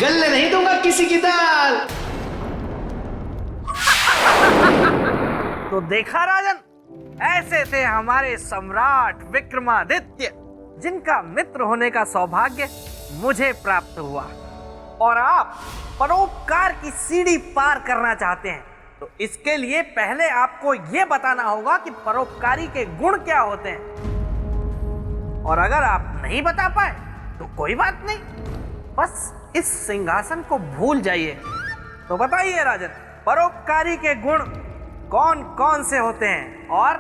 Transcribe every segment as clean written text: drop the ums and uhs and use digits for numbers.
गलने नहीं दूंगा किसी की दाल। तो देखा राजन, ऐसे थे हमारे सम्राट विक्रमादित्य, जिनका मित्र होने का सौभाग्य मुझे प्राप्त हुआ। और आप परोपकार की सीढ़ी पार करना चाहते हैं तो इसके लिए पहले आपको यह बताना होगा कि परोपकारी के गुण क्या होते हैं। और अगर आप नहीं बता पाए तो कोई बात नहीं, बस इस सिंहासन को भूल जाइए। तो बताइए राजन, परोपकारी के गुण कौन कौन से होते हैं और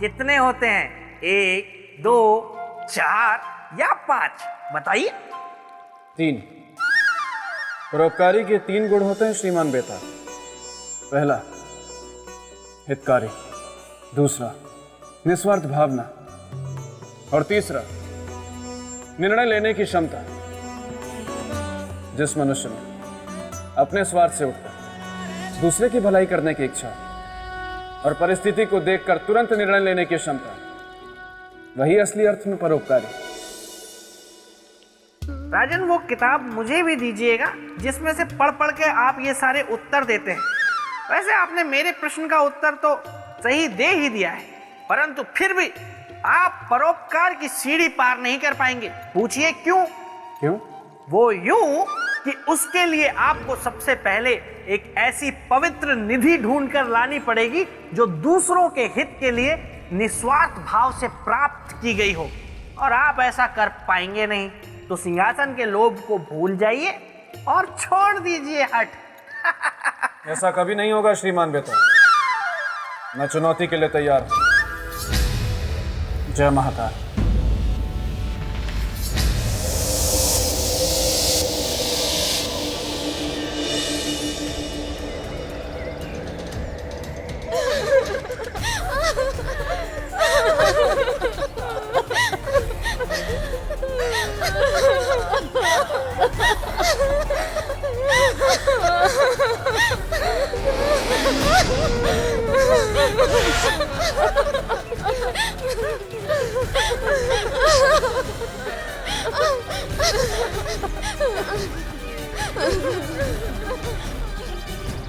कितने होते हैं? 1, 2, 4 या 5? बताइए। 3। परोपकारी के 3 गुण होते हैं श्रीमान बेटा। पहला, हितकारी। दूसरा, निस्वार्थ भावना। और तीसरा, निर्णय लेने की क्षमता। जिस मनुष्य में अपने स्वार्थ से उठकर दूसरे की भलाई करने की इच्छा और परिस्थिति को देखकर तुरंत निर्णय लेने की क्षमता, वही असली अर्थ में परोपकारी। राजन, वो किताब मुझे भी दीजिएगा जिसमें से पढ़ पढ़ के आप ये सारे उत्तर देते हैं। वैसे आपने मेरे प्रश्न का उत्तर तो सही दे ही दिया है, परंतु फिर भी आप परोपकार की सीढ़ी पार नहीं कर पाएंगे। पूछिए क्यों? क्यों? वो यूं कि उसके लिए आपको सबसे पहले एक ऐसी पवित्र निधि ढूंढकर लानी पड़ेगी जो दूसरों के हित के लिए निस्वार्थ भाव से प्राप्त की गई हो, और आप ऐसा कर पाएंगे नहीं। तो सिंहासन के लोभ को भूल जाइए और छोड़ दीजिए हट। ऐसा कभी नहीं होगा श्रीमान बेटा। मैं चुनौती के लिए तैयार हूं। जय महाकाल।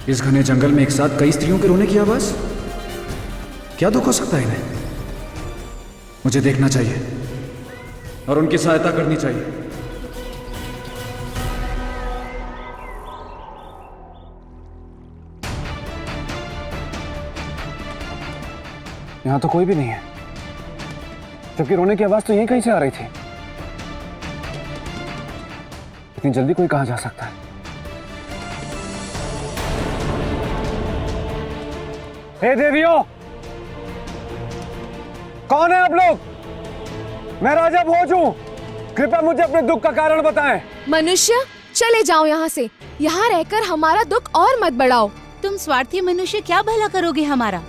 इस घने जंगल में एक साथ कई स्त्रियों के रोने की आवाज, क्या दुख हो सकता है इन्हें? मुझे देखना चाहिए और उनकी सहायता करनी चाहिए। यहां तो कोई भी नहीं है, जबकि रोने की आवाज तो यहीं कहीं से आ रही थी। इतनी जल्दी कोई कहां जा सकता है? हे देवियों, कौन है आप लोग? मैं राजा भोज हूं, कृपया मुझे अपने दुख का कारण बताएं। मनुष्य, चले जाओ यहाँ से। यहाँ रहकर हमारा दुख और मत बढ़ाओ। तुम स्वार्थी मनुष्य क्या भला करोगे हमारा?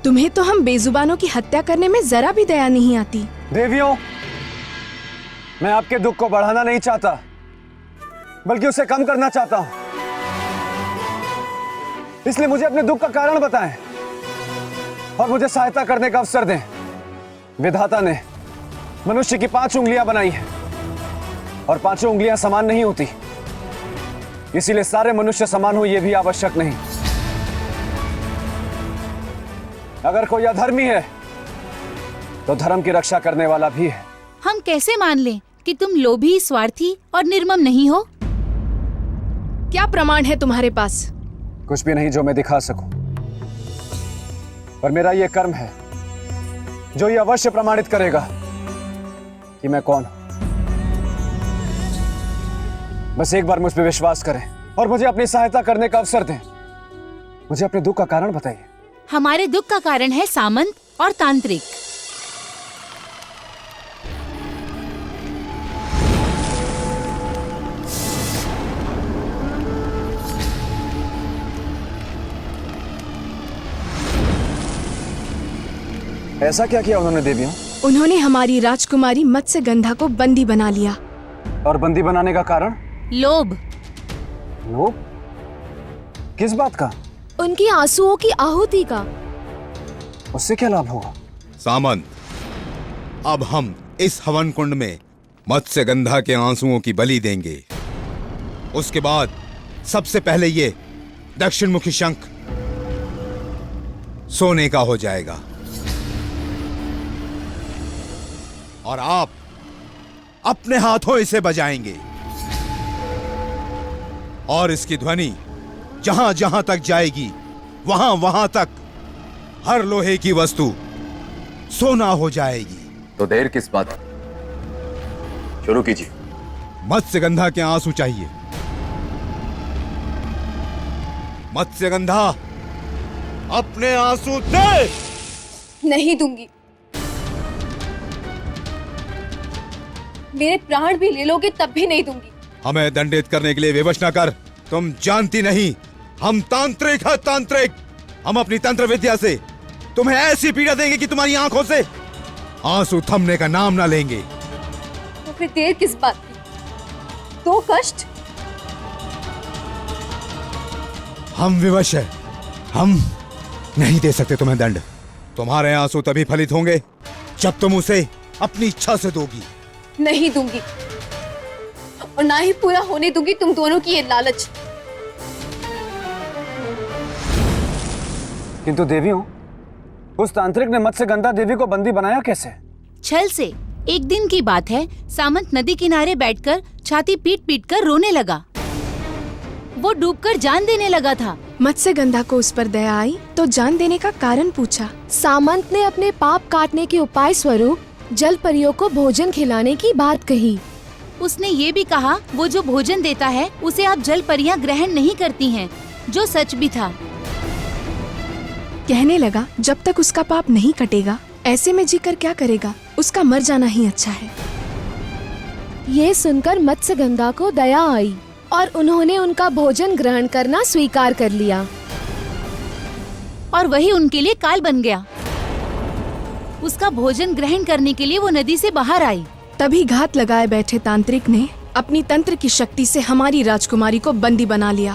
तुम्हें तो हम बेजुबानों की हत्या करने में जरा भी दया नहीं आती। देवियों, मैं आपके दुख को बढ़ाना नहीं चाहता, बल्कि उसे कम करना चाहता हूं। इसलिए मुझे अपने दुख का कारण बताएं और मुझे सहायता करने का अवसर दें। विधाता ने मनुष्य की 5 उंगलियां बनाई हैं और 5 उंगलियां समान नहीं होती, इसीलिए सारे मनुष्य समान हो यह भी आवश्यक नहीं। अगर कोई अधर्मी है तो धर्म की रक्षा करने वाला भी है। हम कैसे मान लें कि तुम लोभी, स्वार्थी और निर्मम नहीं हो? क्या प्रमाण है तुम्हारे पास? कुछ भी नहीं जो मैं दिखा सकूं, पर मेरा यह कर्म है जो ये अवश्य प्रमाणित करेगा कि मैं कौन हूं। बस एक बार मुझ पर विश्वास करें और मुझे अपनी सहायता करने का अवसर दें। मुझे अपने दुख का कारण बताइए। हमारे दुख का कारण है सामंत और तांत्रिक। ऐसा क्या किया उन्होंने देवियों? उन्होंने हमारी राजकुमारी मत्स्यगंधा को बंदी बना लिया। और बंदी बनाने का कारण? लोभ। लोभ? किस बात का? उनकी आंसुओं की आहुति का। उससे क्या लाभ होगा? सामंत, अब हम इस हवन कुंड में मत्स्यगंधा के आंसुओं की बलि देंगे उसके बाद सबसे पहले ये दक्षिण मुखी शंख सोने का हो जाएगा और आप अपने हाथों इसे बजाएंगे और इसकी ध्वनि जहां जहां तक जाएगी वहां वहां तक हर लोहे की वस्तु सोना हो जाएगी। तो देर किस बात की? शुरू कीजिए। मत्स्यगंधा के आंसू चाहिए। मत्स्यगंधा अपने आंसू दे। नहीं दूंगी। मेरे प्राण भी ले लोगे तब भी नहीं दूंगी। हमें दंडित करने के लिए विवश न कर। तुम जानती नहीं, हम तांत्रिक हैं, तांत्रिक। हम अपनी तंत्र विद्या से तुम्हें ऐसी पीड़ा देंगे कि तुम्हारी आंखों से आंसू थमने का नाम ना लेंगे। तो फिर देर किस बात की? दो कष्ट। हम विवश हैं। हम नहीं दे सकते तुम्हें दंड। तुम्हारे आंसू तभी फलित होंगे जब तुम उसे अपनी इच्छा से दोगी। नहीं दूंगी और ना ही पूरा होने दूंगी तुम दोनों की ये लालच। किंतु देवियों, उस तांत्रिक ने मत्स्यगंधा देवी को बंदी बनाया कैसे? छल से। एक दिन की बात है, सामंत नदी किनारे बैठकर छाती पीट पीट कर रोने लगा। वो डूबकर जान देने लगा था। मत्स्यगंधा को उस पर दया आई तो जान देने का कारण पूछा। सामंत ने अपने पाप काटने के उपाय स्वरूप जल परियों को भोजन खिलाने की बात कही। उसने ये भी कहा वो जो भोजन देता है उसे आप जल परियां ग्रहण नहीं करती हैं, जो सच भी था। कहने लगा जब तक उसका पाप नहीं कटेगा ऐसे में जीकर क्या करेगा, उसका मर जाना ही अच्छा है। ये सुनकर मत्स्यगंधा को दया आई और उन्होंने उनका भोजन ग्रहण करना स्वीकार कर लिया और वही उनके लिए काल बन गया। उसका भोजन ग्रहण करने के लिए वो नदी से बाहर आई। तभी घात लगाए बैठे तांत्रिक ने अपनी तंत्र की शक्ति से हमारी राजकुमारी को बंदी बना लिया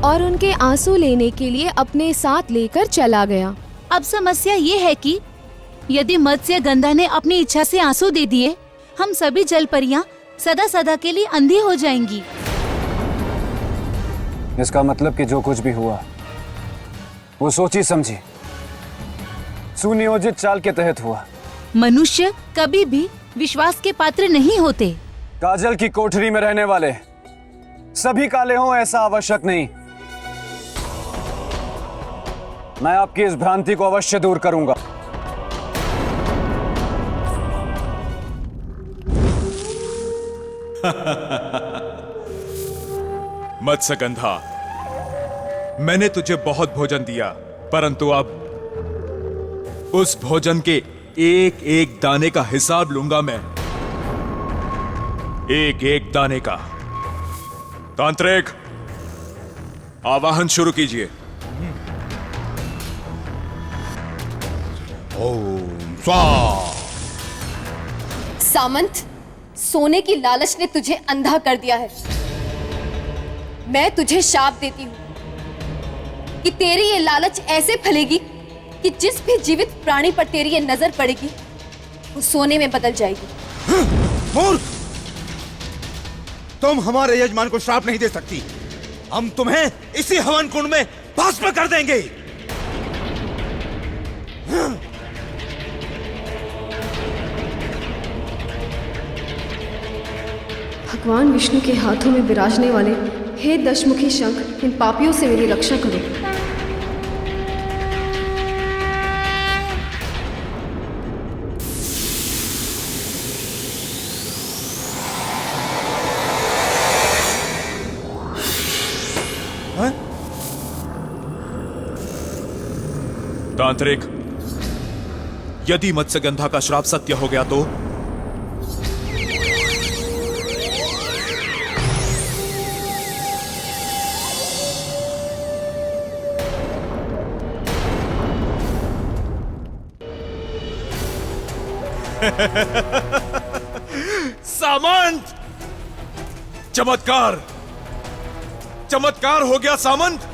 और उनके आंसू लेने के लिए अपने साथ लेकर चला गया। अब समस्या ये है कि यदि मत्स्यगंधा ने अपनी इच्छा से आंसू दे दिए, हम सभी जल परियां सदा सदा के लिए अंधी हो जाएंगी। इसका मतलब कि जो कुछ भी हुआ वो सोची समझी सुनियोजित चाल के तहत हुआ। मनुष्य कभी भी विश्वास के पात्र नहीं होते। काजल की कोठरी में रहने वाले सभी काले हों ऐसा आवश्यक नहीं। मैं आपकी इस भ्रांति को अवश्य दूर करूंगा। मत्स्यगंधा, मैंने तुझे बहुत भोजन दिया, परंतु अब उस भोजन के एक एक दाने का हिसाब लूंगा मैं। एक एक दाने का। तांत्रिक, आवाहन शुरू कीजिए। ओम स्वाहा। सामंत, सोने की लालच ने तुझे अंधा कर दिया है। मैं तुझे शाप देती हूँ कि तेरी ये लालच ऐसे फलेगी कि जिस भी जीवित प्राणी पर तेरी ये नजर पड़ेगी वो सोने में बदल जाएगी। मूर्ख! तुम हमारे यजमान को श्राप नहीं दे सकती। हम तुम्हें इसी हवन कुंड में भस्म कर देंगे। भगवान विष्णु के हाथों में विराजने वाले हे दशमुखी शंख, इन पापियों से मेरी रक्षा करो। तांत्रिक, यदि मत्स्यगंधा का श्राप सत्य हो गया तो सामंत, चमत्कार, चमत्कार हो गया सामंत।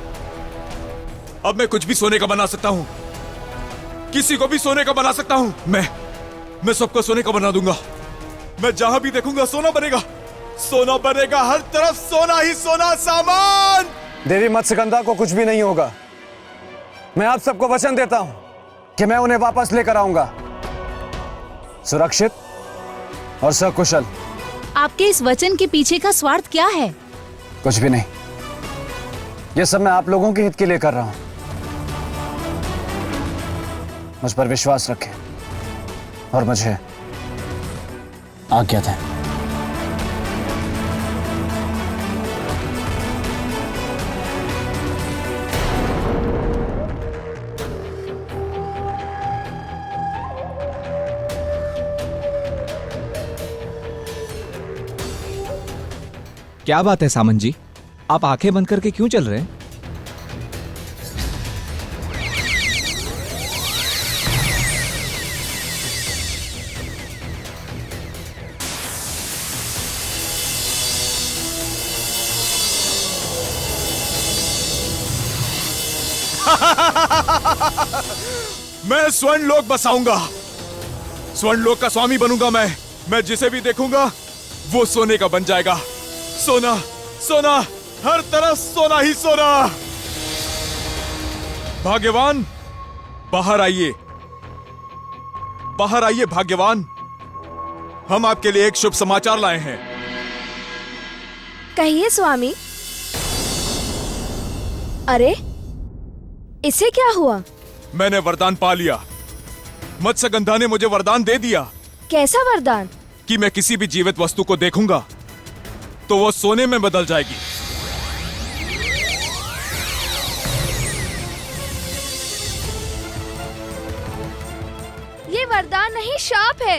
अब मैं कुछ भी सोने का बना सकता हूं, किसी को भी सोने का बना सकता हूं। मैं सबको सोने का बना दूंगा। मैं जहां भी देखूंगा सोना बनेगा। सोना बनेगा, हर तरफ सोना ही सोना। सामान देवी मत्स्यगंधा को कुछ भी नहीं होगा। मैं आप सबको वचन देता हूं कि मैं उन्हें वापस लेकर आऊंगा, सुरक्षित और सकुशल। आपके इस वचन के पीछे का स्वार्थ क्या है? कुछ भी नहीं, ये सब मैं आप लोगों के हित के लिए कर रहा हूं। मुझ पर विश्वास रखें और मुझे आज्ञा दें। क्या बात है सामंत जी, आप आंखें बंद करके क्यों चल रहे हैं? मैं स्वर्ण लोक बसाऊंगा, स्वर्ण लोक का स्वामी बनूंगा। मैं जिसे भी देखूंगा वो सोने का बन जाएगा। सोना सोना, हर तरफ सोना ही सोना। भाग्यवान, बाहर आइए, बाहर आइए भाग्यवान। हम आपके लिए एक शुभ समाचार लाए हैं। कहिए स्वामी। अरे इसे क्या हुआ? मैंने वरदान पा लिया। मत्स्यगंधा ने मुझे वरदान दे दिया। कैसा वरदान? कि मैं किसी भी जीवित वस्तु को देखूंगा तो वो सोने में बदल जाएगी। ये वरदान नहीं, शाप है।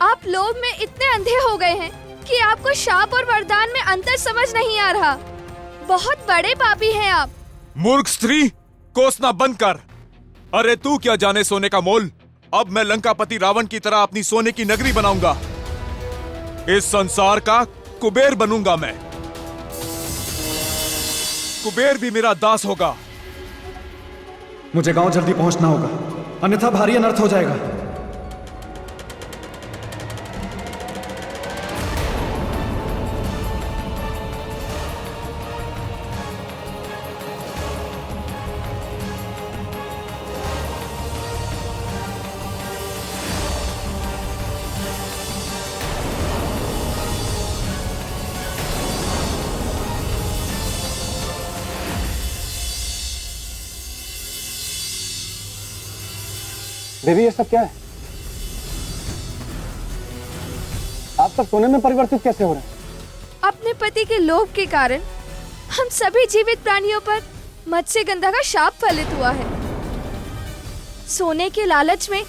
आप लोभ में इतने अंधे हो गए हैं कि आपको शाप और वरदान में अंतर समझ नहीं आ रहा। बहुत बड़े पापी हैं आप। मूर्ख स्त्री, कोसना बंद कर। अरे तू क्या जाने सोने का मोल। अब मैं लंकापति रावण की तरह अपनी सोने की नगरी बनाऊंगा। इस संसार का कुबेर बनूंगा मैं। कुबेर भी मेरा दास होगा। मुझे गांव जल्दी पहुंचना होगा, अन्यथा भारी अनर्थ हो जाएगा। देवी, ये सब क्या है? आप सब सोने में परिवर्तित कैसे हो रहे हैं? अपने पति के लोभ के कारण हम सभी जीवित प्राणियों पर मत्स्यगंधा का शाप फलित हुआ है। सोने के लालच में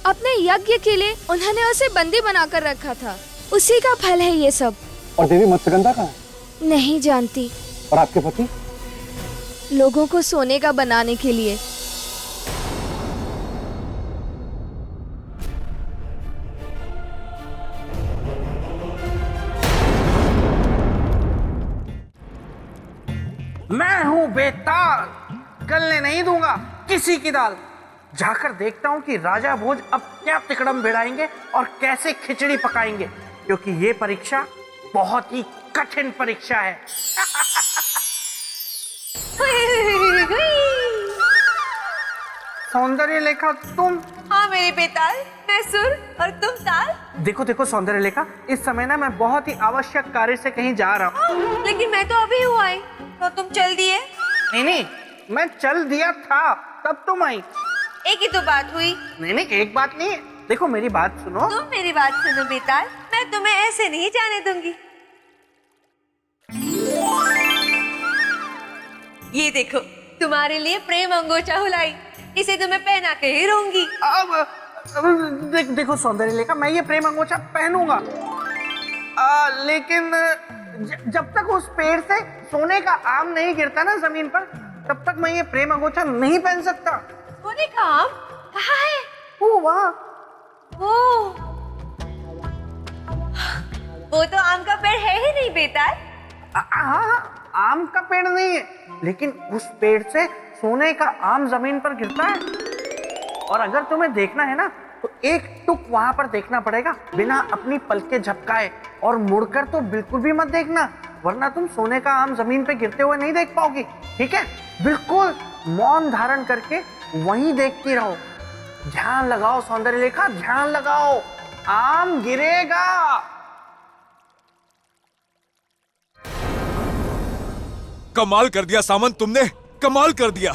अपने यज्ञ के लिए उन्होंने उसे बंदी बनाकर रखा था। उसी का फल है ये सब। और देवी मत्स्यगंधा कहाँ है? नहीं जानती। और आपके पति? लोगों को सोने का बनाने के लिए। मैं हूं बेताल, गलने नहीं दूंगा किसी की दाल। जाकर देखता हूं कि राजा भोज अब क्या तिकड़म भिड़ाएंगे और कैसे खिचड़ी पकाएंगे, क्योंकि ये परीक्षा बहुत ही कठिन परीक्षा है। सौंदर्य लेखा तुम? हाँ मेरे बेताल, मैं सुर और तुम ताल। देखो देखो सौंदर्य लेखा, इस समय ना मैं बहुत ही आवश्यक कार्य से कहीं जा रहा हूँ। लेकिन मैं तो अभी हूँ आई, तो तुम चल दिए? नहीं, मैं चल दिया था तब तुम आई। एक ही तो बात हुई। नहीं, एक बात नहीं है। देखो मेरी बात सुनो। तुम मेरी बात सुनो बेताल, मैं तुम्हें ऐसे नहीं जाने दूंगी। ये देखो, तुम्हारे लिए प्रेम अंगोछा हुलाई। इसे तुम्हें पहना के ही रहूंगी। अब देखो सौंदर्य लेखा, मैं ये प्रेम अंगोछा पहनूंगा, लेकिन जब तक उस पेड़ से सोने का आम नहीं गिरता ना जमीन पर, तब तक मैं ये प्रेम अंगोछा नहीं पहन सकता। सोने का आम कहाँ है? ओ वाह, वो तो आम का पेड़ है ही नहीं बेताल। हाँ, आम का पेड़ नहीं है, लेकिन उस पेड़ से सोने का आम जमीन पर गिरता है। और अगर तुम्हें देखना है ना, तो एक टुक वहां पर देखना पड़ेगा, बिना अपनी पलकें झपकाए, और मुड़कर तो बिल्कुल भी मत देखना, वरना तुम सोने का आम जमीन पे गिरते हुए नहीं देख पाओगी। ठीक है? बिल्कुल मौन धारण करके वहीं देखती रहो। ध्यान लगाओ सौंदर्य लेखा, ध्यान लगाओ, आम गिरेगा। कमाल कर दिया सामंत, तुमने कमाल कर दिया।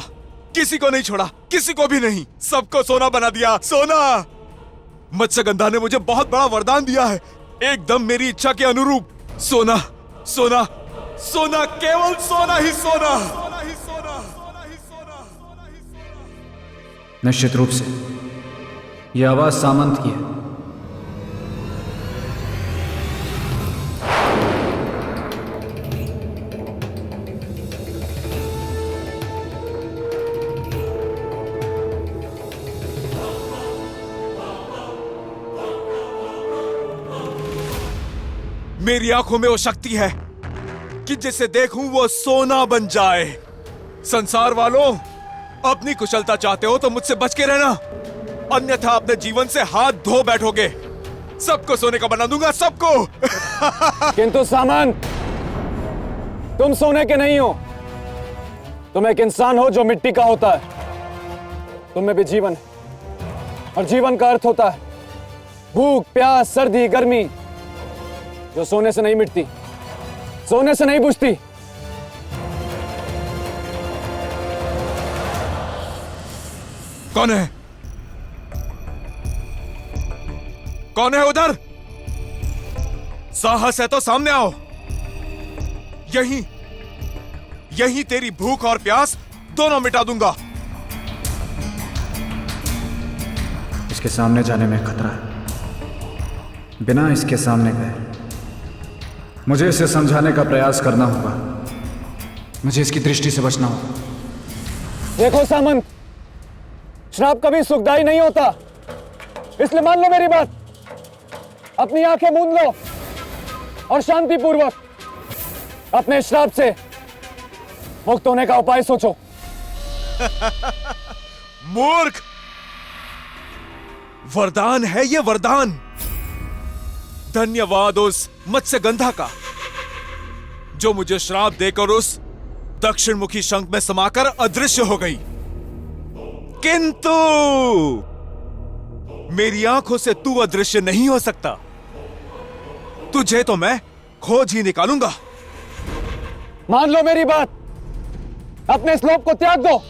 किसी को नहीं छोड़ा, किसी को भी नहीं, सबको सोना बना दिया। सोना! मत्स्यगंधा ने मुझे बहुत बड़ा वरदान दिया है, एकदम मेरी इच्छा के अनुरूप। सोना, सोना, सोना, केवल सोना ही सोना। निश्चित रूप से यह आवाज सामंत की है। मेरी आंखों में वो शक्ति है कि जिसे देखूं वो सोना बन जाए। संसार वालों, अपनी कुशलता चाहते हो तो मुझसे बच के रहना, अन्यथा अपने जीवन से हाथ धो बैठोगे। सबको सोने का बना दूंगा, सबको। किंतु सामंत, तुम सोने के नहीं हो, तुम एक इंसान हो जो मिट्टी का होता है। तुम में भी जीवन है, और जीवन का अर्थ होता है भूख, प्यास, सर्दी, गर्मी, जो सोने से नहीं मिटती, सोने से नहीं बुझती। कौन है? कौन है उधर? साहस है तो सामने आओ। यहीं यहीं तेरी भूख और प्यास दोनों मिटा दूंगा। इसके सामने जाने में खतरा है। बिना इसके सामने गए मुझे इसे समझाने का प्रयास करना होगा। मुझे इसकी दृष्टि से बचना होगा। देखो सामंत, श्राप कभी सुखदायी नहीं होता, इसलिए मान लो मेरी बात। अपनी आंखें मूंद लो और शांतिपूर्वक अपने श्राप से मुक्त होने का उपाय सोचो। मूर्ख! वरदान है ये, वरदान। धन्यवाद उस मत्स्यगंधा का जो मुझे श्राप देकर उस दक्षिण मुखी शंख में समाकर अदृश्य हो गई। किंतु मेरी आंखों से तू अदृश्य नहीं हो सकता। तुझे तो मैं खोज ही निकालूंगा। मान लो मेरी बात, अपने इस लोभ को त्याग दो।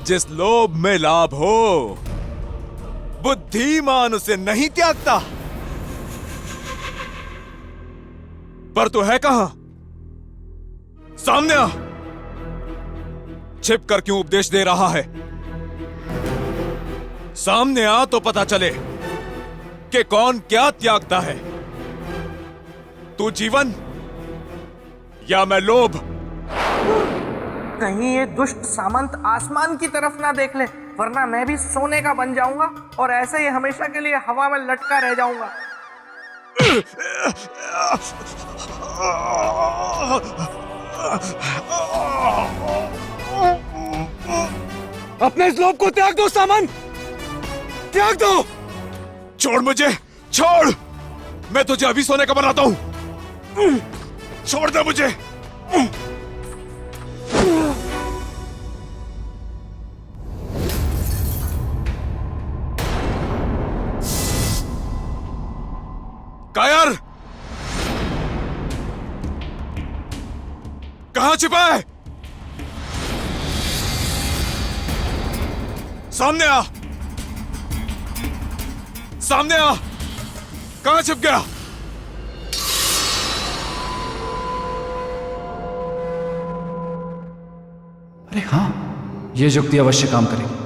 जिस लोभ में लाभ हो, बुद्धिमान उसे नहीं त्यागता। पर तू है कहां? सामने आ। छिप कर क्यों उपदेश दे रहा है? सामने आ तो पता चले कि कौन क्या त्यागता है। तू जीवन या मैं लोभ? कहीं ये दुष्ट सामंत आसमान की तरफ ना देख ले, वरना मैं भी सोने का बन जाऊंगा और ऐसे ही हमेशा के लिए हवा में लटका रह जाऊंगा। अपने इस लोभ को त्याग दो सामंत, त्याग दो। छोड़ मुझे, छोड़। मैं तुझे अभी सोने का बनाता हूं। छोड़ दे मुझे। कायर, कहां छिपा है? सामने आ, सामने आ। कहां छिप गया? अरे हाँ, ये युक्ति अवश्य काम करेगी।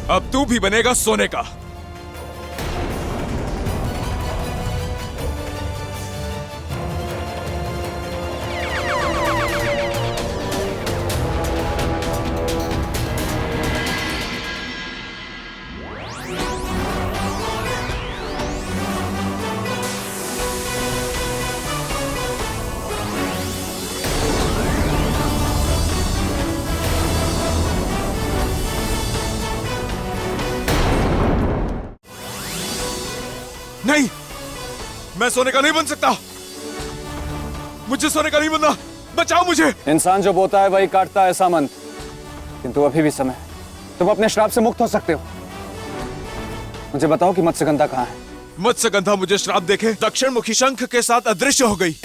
अब तू भी बनेगा सोने का। मैं सोने का नहीं बन सकता। मुझे सोने का नहीं बनना, बचाओ मुझे। इंसान जो बोता है वही काटता है सामंत, किंतु अभी भी समय है। तुम अपने श्राप से मुक्त हो सकते हो। मुझे बताओ कि मत्स्यगंधा कहाँ है? मत्स्यगंधा मुझे श्राप देखे दक्षिण मुखी शंख के साथ अदृश्य हो गई।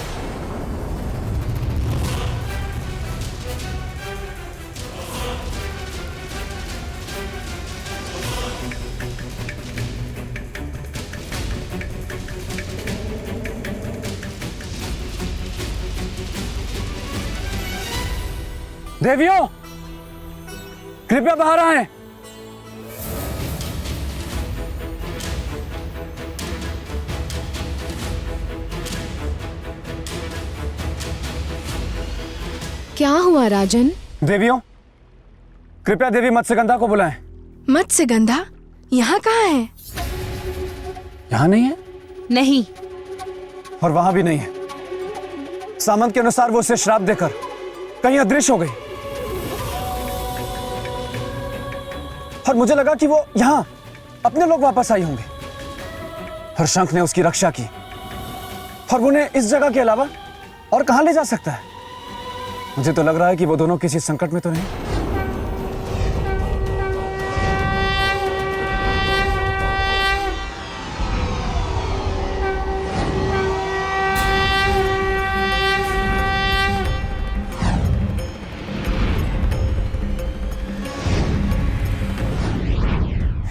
देवियों, कृपया बाहर आएं। क्या हुआ राजन? देवियों, कृपया देवी मत्स्यगंधा को बुलाएं। मत्स्यगंधा यहाँ कहाँ है? यहाँ नहीं है? नहीं। और वहां भी नहीं है। सामंत के अनुसार वो उसे श्राप देकर कहीं अदृश्य हो गई, और मुझे लगा कि वो यहां अपने लोग वापस आई होंगे, और शंख ने उसकी रक्षा की, और उन्हें इस जगह के अलावा और कहां ले जा सकता है? मुझे तो लग रहा है कि वो दोनों किसी संकट में तो नहीं।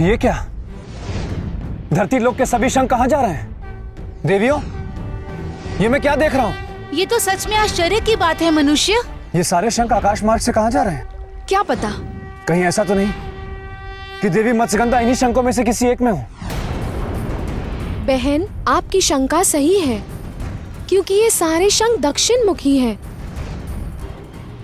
ये क्या? धरती लोक के सभी शंख कहां जा रहे हैं? देवियों, ये मैं क्या देख रहा हूं? ये तो सच में आश्चर्य की बात है मनुष्य। ये सारे शंख आकाश मार्ग से कहां जा रहे हैं? क्या पता? कहीं ऐसा तो नहीं कि देवी मत्स्यगंधा इन्हीं शंखों में से किसी एक में हो? बहन, आपकी शंका सही है, क्योंकि ये सारे शंख दक्षिण मुखी हैं।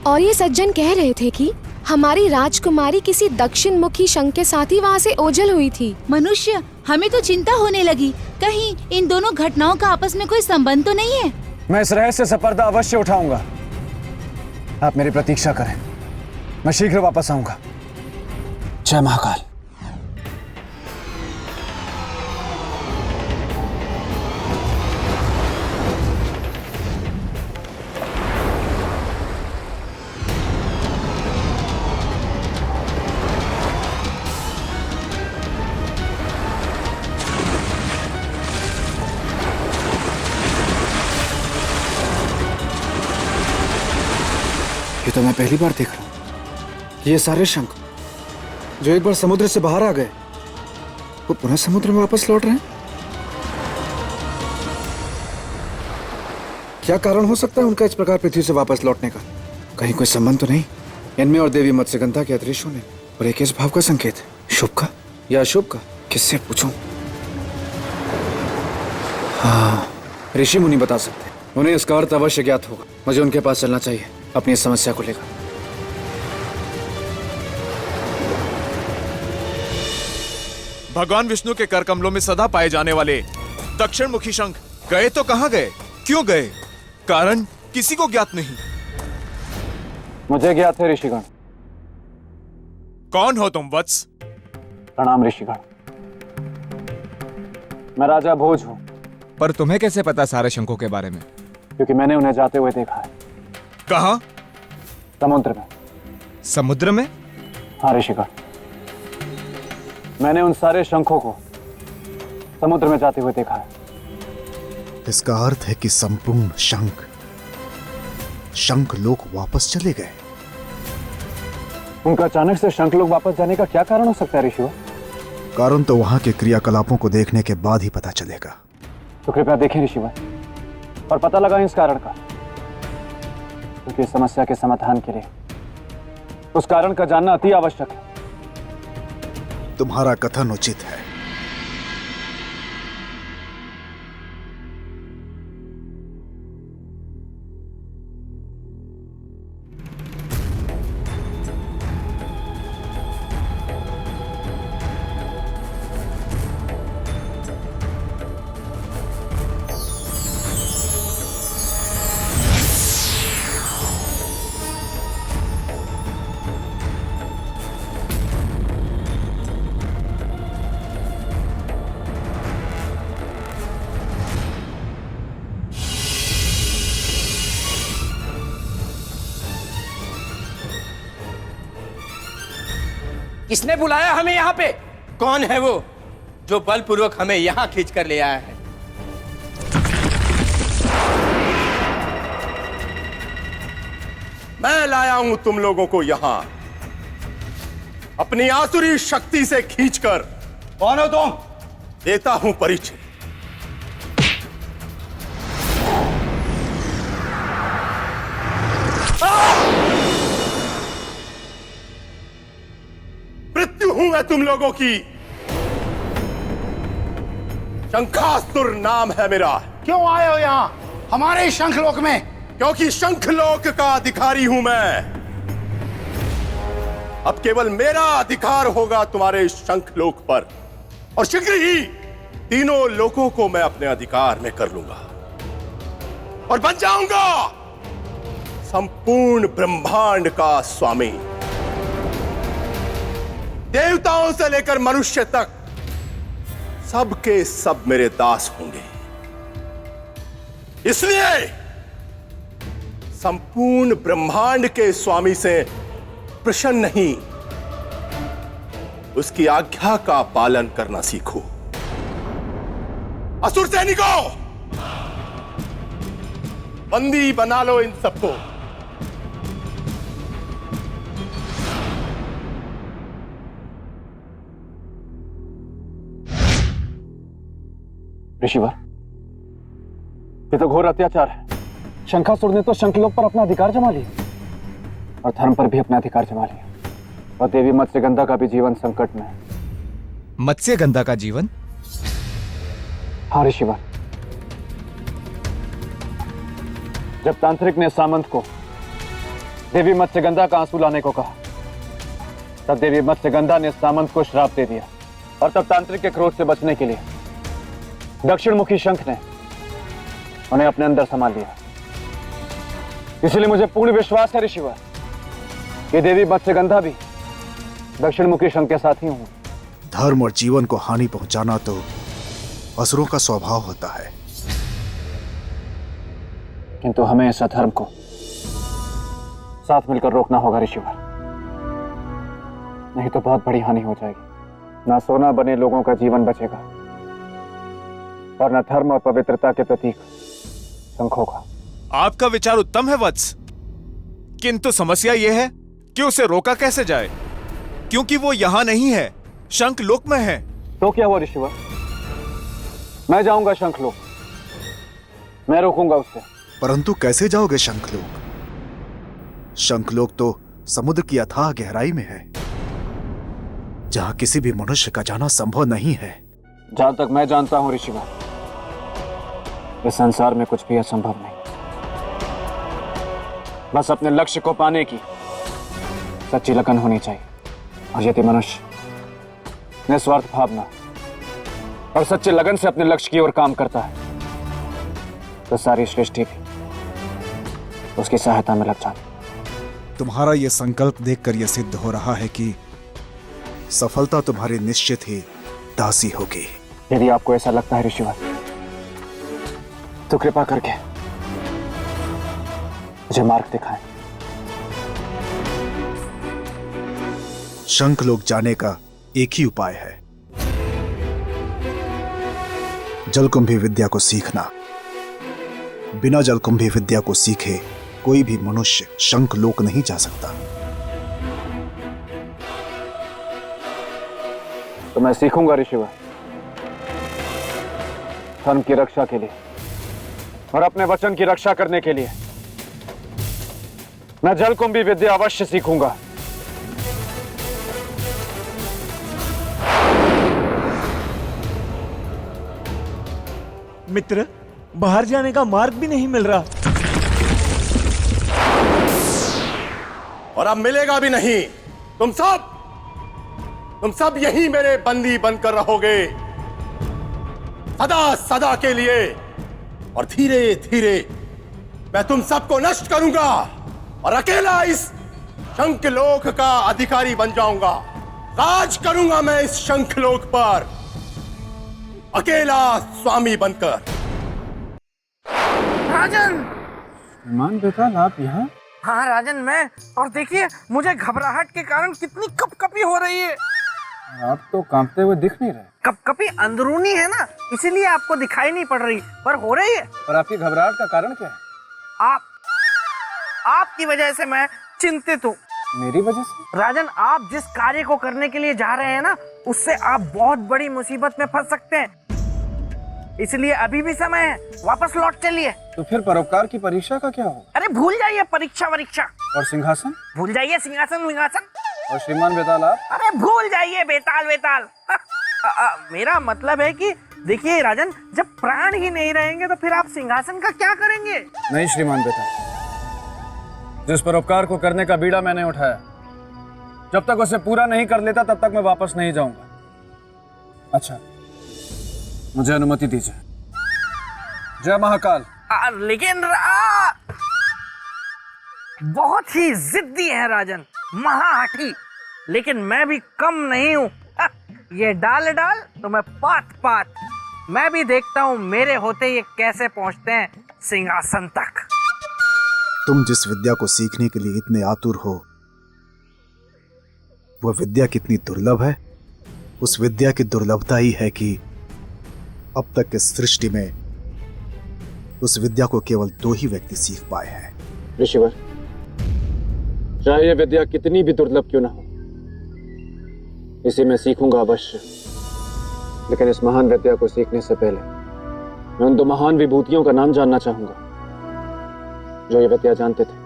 और ये सज्जन कह रहे थे कि हमारी राजकुमारी किसी दक्षिण मुखी शंख के साथ ही वहाँ से ओझल हुई थी। मनुष्य, हमें तो चिंता होने लगी, कहीं इन दोनों घटनाओं का आपस में कोई संबंध तो नहीं है। मैं इस रहस्य से पर्दा अवश्य उठाऊंगा। आप मेरी प्रतीक्षा करें, मैं शीघ्र वापस आऊंगा। जय महाकाल। ये तो मैं पहली बार देख रहा हूं कि ये सारे शंख जो एक बार समुद्र से बाहर आ गए, वो पुनः समुद्र में वापस लौट रहे हैं। क्या कारण हो सकता है उनका इस प्रकार पृथ्वी से वापस लौटने का? कहीं कोई संबंध तो नहीं इनमें और देवी मत्स्यगंधा के अदृश्य होने और एक इस भाव का संकेत? शुभ का या अशुभ का? किससे पूछूं? हाँ, ऋषि मुनि बता सकते हैं। उन्हें इसका अर्थ अवश्य ज्ञात होगा। मुझे उनके पास चलना चाहिए अपनी इस समस्या को लेकर। भगवान विष्णु के कर कमलों में सदा पाए जाने वाले दक्षिण मुखी शंख गए तो कहां गए, क्यों गए? कारण किसी को ज्ञात नहीं। मुझे ज्ञात है ऋषिगण। कौन हो तुम वत्स? प्रणाम ऋषिगण। मैं राजा भोज हूं। पर तुम्हें कैसे पता सारे शंखों के बारे में? क्योंकि मैंने उन्हें जाते हुए देखा है। कहां? समुद्र में। समुद्र में? हाँ ऋषिगण, मैंने उन सारे शंखों को समुद्र में जाते हुए देखा है। इसका अर्थ है कि संपूर्ण शंख लोक वापस चले गए। उनका अचानक से शंख लोक वापस जाने का क्या कारण हो सकता है ऋषियों? कारण तो वहां के क्रियाकलापों को देखने के बाद ही पता चलेगा। तो कृपया देखें ऋषिवर और पता लगाएं इस कारण का, क्योंकि इस समस्या के समाधान के लिए उस कारण का जानना अति आवश्यक है। तुम्हारा कथन उचित है। किसने बुलाया हमें यहाँ पे? कौन है वो जो बलपूर्वक हमें यहाँ खींच कर ले आया है? मैं लाया हूं तुम लोगों को यहां अपनी आसुरी शक्ति से खींचकर। कौन हो तुम? देता हूं परिचय। मृत्यु हूं मैं तुम लोगों की। शंखासुर नाम है मेरा। क्यों आए हो यहाँ हमारे शंखलोक में? क्योंकि शंखलोक का अधिकारी हूं मैं। अब केवल मेरा अधिकार होगा तुम्हारे शंखलोक पर, और शीघ्र ही तीनों लोकों को मैं अपने अधिकार में कर लूंगा और बन जाऊंगा संपूर्ण ब्रह्मांड का स्वामी। देवताओं से लेकर मनुष्य तक सबके सब मेरे दास होंगे। इसलिए संपूर्ण ब्रह्मांड के स्वामी से प्रसन्न नहीं, उसकी आज्ञा का पालन करना सीखो। असुर सैनिकों, बंदी बना लो इन सबको। ऋषिवर, ये तो घोर अत्याचार है। शंखासुर ने तो शंखलोक पर अपना अधिकार जमा लिया और धर्म पर भी अपना अधिकार जमा लिया, और देवी मत्स्यगंधा का भी जीवन संकट में है। मत्स्यगंधा का जीवन? हाँ ऋषिवर, जब तांत्रिक ने सामंत को देवी मत्स्यगंधा का आंसू लाने को कहा, तब देवी मत्स्यगंधा ने सामंत को श्राप दे दिया, और तब तांत्रिक के क्रोध से बचने के लिए दक्षिण मुखी शंख ने उन्हें अपने अंदर संभाल लिया। इसलिए मुझे पूर्ण विश्वास है ऋषिवर कि देवी मत्स्यगंधा भी दक्षिण मुखी शंख के साथ ही हूं। धर्म और जीवन को हानि पहुंचाना तो असुरों का स्वभाव होता है, किंतु हमें इस अधर्म को साथ मिलकर रोकना होगा ऋषिवर, नहीं तो बहुत बड़ी हानि हो जाएगी। ना सोना बने लोगों का जीवन बचेगा, और न धर्म और पवित्रता के प्रतीक शंखों का। आपका विचार उत्तम है वत्स, किंतु समस्या यह है कि उसे रोका कैसे जाए, क्योंकि वो यहां नहीं है, शंखलोक में है। तो क्या हुआ ऋषिवर, मैं जाऊंगा शंखलोक, मैं रोकूंगा उससे। परंतु कैसे जाओगे शंखलोक? शंखलोक तो समुद्र की अथाह गहराई में है, जहां किसी भी मनुष्य का जाना संभव नहीं है। जहां तक मैं जानता हूं ऋषिवर, इस संसार में कुछ भी असंभव नहीं। बस अपने लक्ष्य को पाने की सच्ची लगन होनी चाहिए, और यदि मनुष्य निस्वार्थ भावना और सच्चे लगन से अपने लक्ष्य की ओर काम करता है, तो सारी सृष्टि भी उसकी सहायता में लग जाती। तुम्हारा यह संकल्प देखकर यह सिद्ध हो रहा है कि सफलता तुम्हारी निश्चित ही दासी होगी। यदि आपको ऐसा लगता है ऋषिवर, तो कृपा करके मुझे मार्ग दिखाएं। शंखलोक जाने का एक ही उपाय है, जलकुंभी विद्या को सीखना। बिना जलकुंभी विद्या को सीखे कोई भी मनुष्य शंखलोक नहीं जा सकता। तो मैं सीखूंगा ऋषिवर, धर्म की रक्षा के लिए और अपने वचन की रक्षा करने के लिए मैं जलकुंभी विद्या अवश्य सीखूंगा। मित्र, बाहर जाने का मार्ग भी नहीं मिल रहा। और अब मिलेगा भी नहीं। तुम सब यहीं मेरे बंदी बनकर रहोगे सदा सदा के लिए, और धीरे धीरे मैं तुम सबको नष्ट करूंगा और अकेला इस शंखलोक का अधिकारी बन जाऊंगा। राज करूंगा मैं इस शंखलोक पर, अकेला स्वामी बनकर। राजन! मान बेताल, आप यहाँ? हाँ राजन, मैं, और देखिए मुझे घबराहट के कारण कितनी कपकपी हो रही है। आप तो कांपते हुए दिख नहीं रहे। कपकपी अंदरूनी है ना, इसीलिए आपको दिखाई नहीं पड़ रही, पर हो रही है। और आपकी घबराहट का कारण क्या है? आपकी वजह से मैं चिंतित हूँ। मेरी वजह से? राजन, आप जिस कार्य को करने के लिए जा रहे हैं ना, उससे आप बहुत बड़ी मुसीबत में फंस सकते हैं। इसलिए अभी भी समय है, वापस लौट चलिए। तो फिर परोपकार की परीक्षा का क्या होगा? अरे भूल जाइए परीक्षा वरीक्षा। और सिंहासन? भूल जाइए सिंहासन विंहासन। और श्रीमान बेताल आप? अरे भूल जाइए बेताल वेताल। मेरा मतलब है कि देखिए राजन, जब प्राण ही नहीं रहेंगे तो फिर आप सिंहासन का क्या करेंगे? नहीं श्रीमान बेताल, जिस परोपकार को करने का बीड़ा मैंने उठाया, जब तक उसे पूरा नहीं कर लेता तब तक मैं वापस नहीं जाऊंगा। अच्छा, मुझे अनुमति दीजिए। जय महाकाल। लेकिन बहुत ही जिद्दी है राजन, महाहठी, लेकिन मैं भी कम नहीं हूँ। ये डाल डाल तो मैं पात पात। मैं भी देखता हूँ मेरे होते ये कैसे पहुँचते हैं सिंहासन तक। तुम जिस विद्या को सीखने के लिए इतने आतुर हो, वह विद्या कितनी दुर्लभ है। उस विद्या की दुर्लभता ही है कि अब तक इस सृष्टि में उस विद्या को केवल 2 ही व्यक्ति सीख पाए हैं। ऋषिवर, चाहे यह विद्या कितनी भी दुर्लभ क्यों ना हो, इसे मैं सीखूंगा अवश्य। लेकिन इस महान विद्या को सीखने से पहले मैं उन 2 महान विभूतियों का नाम जानना चाहूंगा जो ये विद्या जानते थे,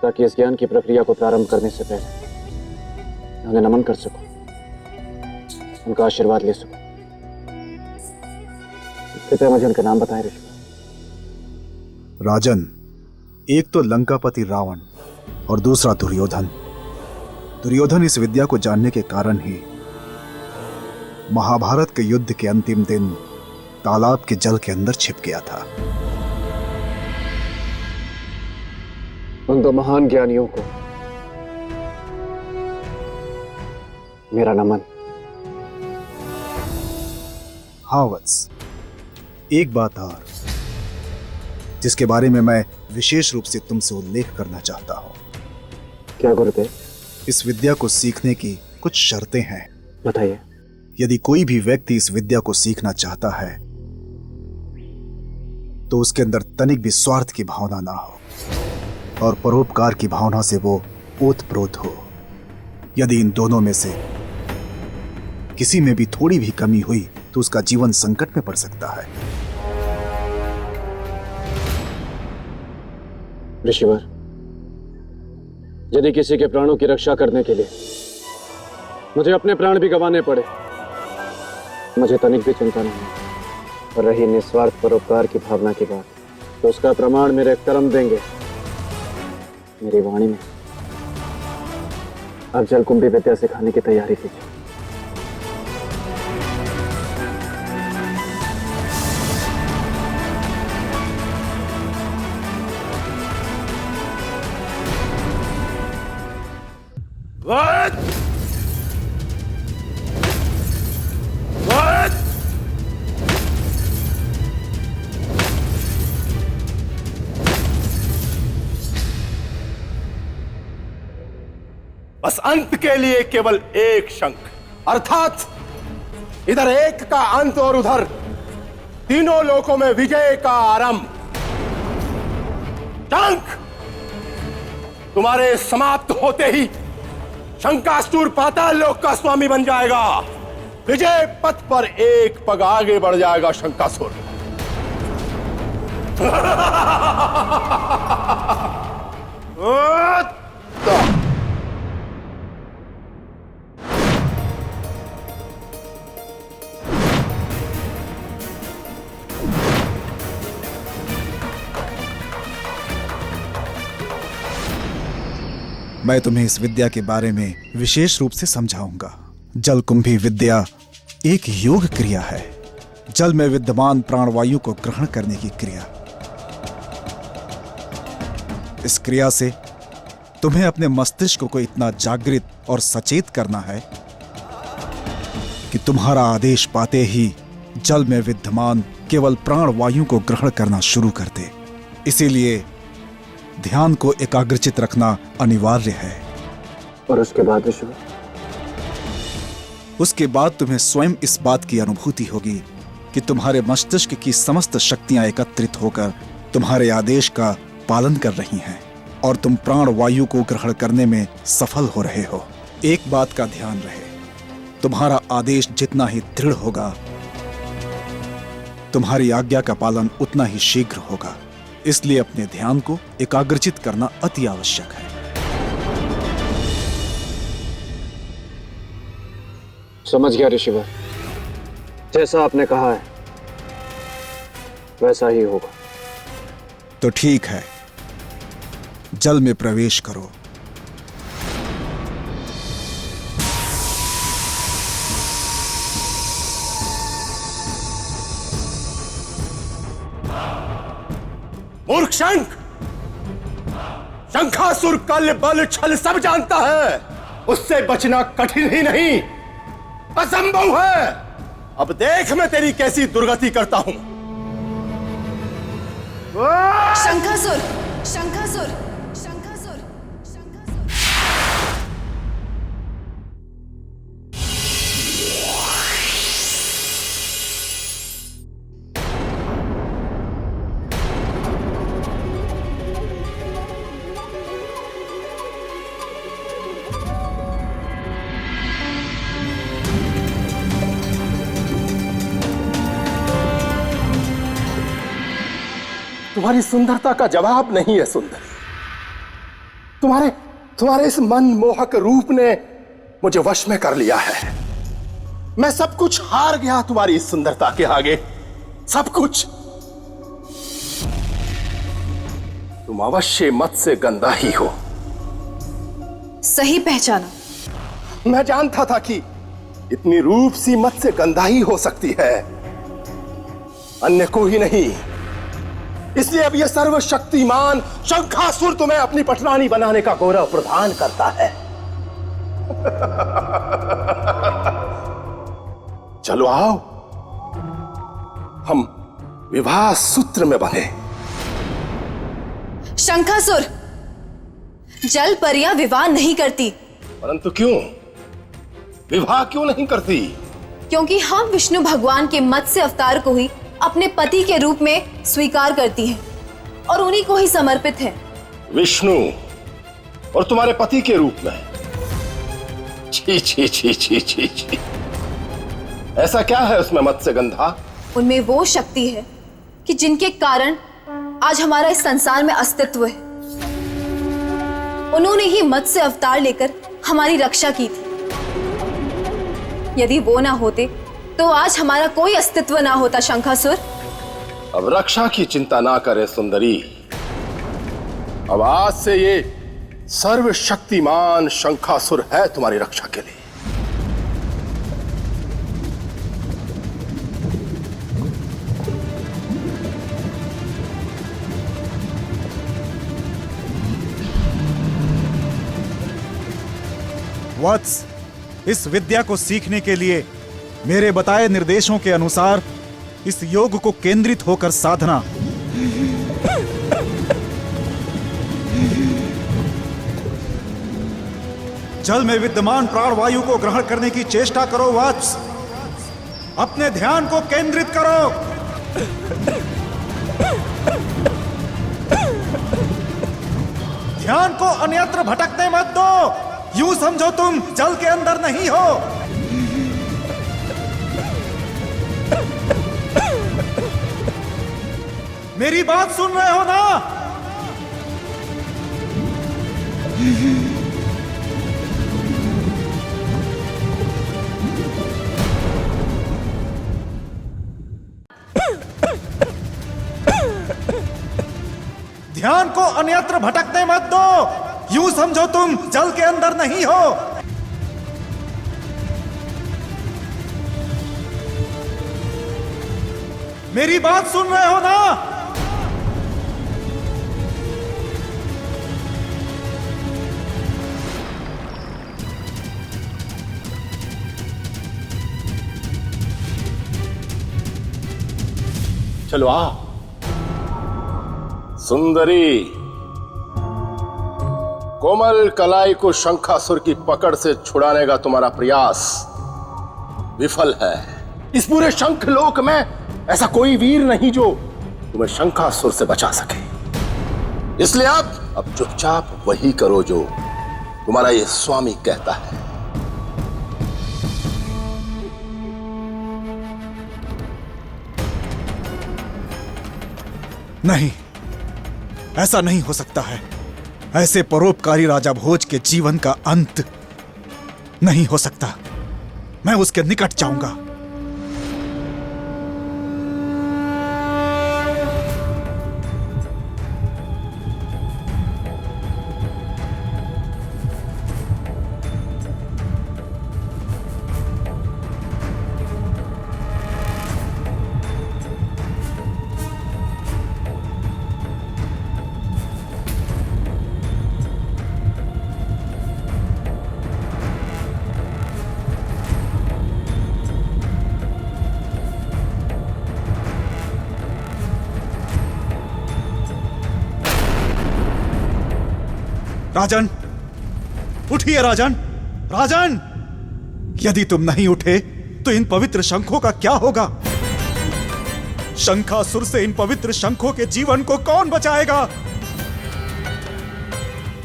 ताकि इस ज्ञान की प्रक्रिया को प्रारंभ करने से पहले उन्हें नमन कर सकूं, उनका आशीर्वाद ले सकूं। कृपया मुझे उनका नाम बताएं ऋषि। राजन, एक तो लंकापति रावण और दूसरा दुर्योधन। दुर्योधन इस विद्या को जानने के कारण ही महाभारत के युद्ध के अंतिम दिन तालाब के जल के अंदर छिप गया था। उन 2 महान ज्ञानियों को मेरा नमन। हाँ वत्स, एक बात और जिसके बारे में मैं विशेष रूप से तुमसे उल्लेख करना चाहता हूं। क्या गुरुदेव? इस विद्या को सीखने की कुछ शर्तें हैं। बताइए। यदि कोई भी व्यक्ति इस विद्या को सीखना चाहता है तो उसके अंदर तनिक भी स्वार्थ की भावना ना हो और परोपकार की भावना से वो ओतप्रोत हो। यदि इन दोनों में से किसी में भी थोड़ी भी कमी हुई तो उसका जीवन संकट में पड़ सकता है। ऋषिवर, यदि किसी के प्राणों की रक्षा करने के लिए मुझे अपने प्राण भी गंवाने पड़े, मुझे तनिक भी चिंता नहीं। और रही निस्वार्थ परोपकार की भावना की बात, तो उसका प्रमाण मेरे कर्म देंगे, मेरी वाणी में। अब जलकुंभी विद्या सिखाने की तैयारी कीजिए। What? What? बस अंत के लिए केवल एक शंख, अर्थात इधर एक का अंत और उधर तीनों लोकों में विजय का आरंभ। शंख तुम्हारे समाप्त होते ही शंकासुर पाताल लोक का स्वामी बन जाएगा। विजय पथ पर एक पग आगे बढ़ जाएगा शंकासुर। मैं तुम्हें इस विद्या के बारे में विशेष रूप से समझाऊंगा। जलकुंभी विद्या एक योग क्रिया है, जल में विद्यमान प्राणवायु को ग्रहण करने की क्रिया। इस क्रिया से तुम्हें अपने मस्तिष्क को इतना जागृत और सचेत करना है कि तुम्हारा आदेश पाते ही जल में विद्यमान केवल प्राणवायु को ग्रहण करना शुरू कर दे। इसीलिए ध्यान को एकाग्रचित रखना अनिवार्य है। और उसके बाद ऋषभ? उसके बाद तुम्हें स्वयं इस बात की अनुभूति होगी कि तुम्हारे मस्तिष्क की समस्त शक्तियां एकत्रित होकर तुम्हारे आदेश का पालन कर रही हैं और तुम प्राण वायु को ग्रहण करने में सफल हो रहे हो। एक बात का ध्यान रहे, तुम्हारा आदेश जितना ही दृढ़ होगा, तुम्हारी आज्ञा का पालन उतना ही शीघ्र होगा। इसलिए अपने ध्यान को एकाग्रचित करना अति आवश्यक है। समझ गया ऋषिवर, जैसा आपने कहा है वैसा ही होगा। तो ठीक है, जल में प्रवेश करो। मूर्ख शंख, शंखासुर कल बल छल सब जानता है, उससे बचना कठिन ही नहीं असंभव है। अब देख मैं तेरी कैसी दुर्गति करता हूं। शंखासुर, शंखासुर, शंखासुर, शंखासुर। तुम्हारी सुंदरता का जवाब नहीं है सुंदर। तुम्हारे इस मनमोहक रूप ने मुझे वश में कर लिया है। मैं सब कुछ हार गया तुम्हारी इस सुंदरता के आगे, सब कुछ। तुम अवश्य मत्स्य गंधा ही हो। सही पहचाना। मैं जानता था कि इतनी रूप सी मत्स्य गंधा ही हो सकती है, अन्य कोई नहीं। इसलिए अब यह सर्वशक्तिमान शंखासुर तुम्हें अपनी पटरानी बनाने का गौरव प्रदान करता है। चलो आओ, हम विवाह सूत्र में बंधे। शंखासुर, जल परियां विवाह नहीं करती। परंतु क्यों? विवाह क्यों नहीं करती? क्योंकि हम विष्णु भगवान के मत्स्य अवतार को ही अपने पति के रूप में स्वीकार करती हैं और उन्हीं को ही समर्पित है। विष्णु और तुम्हारे पति के रूप में? छी छी छी छी छी छी। ऐसा क्या है उसमें मत्स्य गंधा? उनमें वो शक्ति है कि जिनके कारण आज हमारा इस संसार में अस्तित्व है। उन्होंने ही मत्स्य अवतार लेकर हमारी रक्षा की थी। यदि वो ना होते तो आज हमारा कोई अस्तित्व ना होता। शंखासुर, अब रक्षा की चिंता ना करे सुंदरी। अब आज से ये सर्वशक्तिमान शंखासुर है तुम्हारी रक्षा के लिए। वत्स, इस विद्या को सीखने के लिए मेरे बताए निर्देशों के अनुसार इस योग को केंद्रित होकर साधना। जल में विद्यमान प्राणवायु को ग्रहण करने की चेष्टा करो वत्स। अपने ध्यान को केंद्रित करो। ध्यान को अन्यत्र भटकने मत दो। यूं समझो तुम जल के अंदर नहीं हो। मेरी बात सुन रहे हो ना? ध्यान को अन्यत्र भटकने मत दो। यूं समझो तुम जल के अंदर नहीं हो। मेरी बात सुन रहे हो ना? चलो आ सुंदरी, कोमल कलाई को शंखासुर की पकड़ से छुड़ाने का तुम्हारा प्रयास विफल है। इस पूरे शंख लोक में ऐसा कोई वीर नहीं जो तुम्हें शंखासुर से बचा सके। इसलिए अब चुपचाप वही करो जो तुम्हारा ये स्वामी कहता है। नहीं, ऐसा नहीं हो सकता है। ऐसे परोपकारी राजा भोज के जीवन का अंत नहीं हो सकता। मैं उसके निकट जाऊंगा। राजन, उठिए राजन, राजन! यदि तुम नहीं उठे तो इन पवित्र शंखों का क्या होगा? शंखासुर से इन पवित्र शंखों के जीवन को कौन बचाएगा?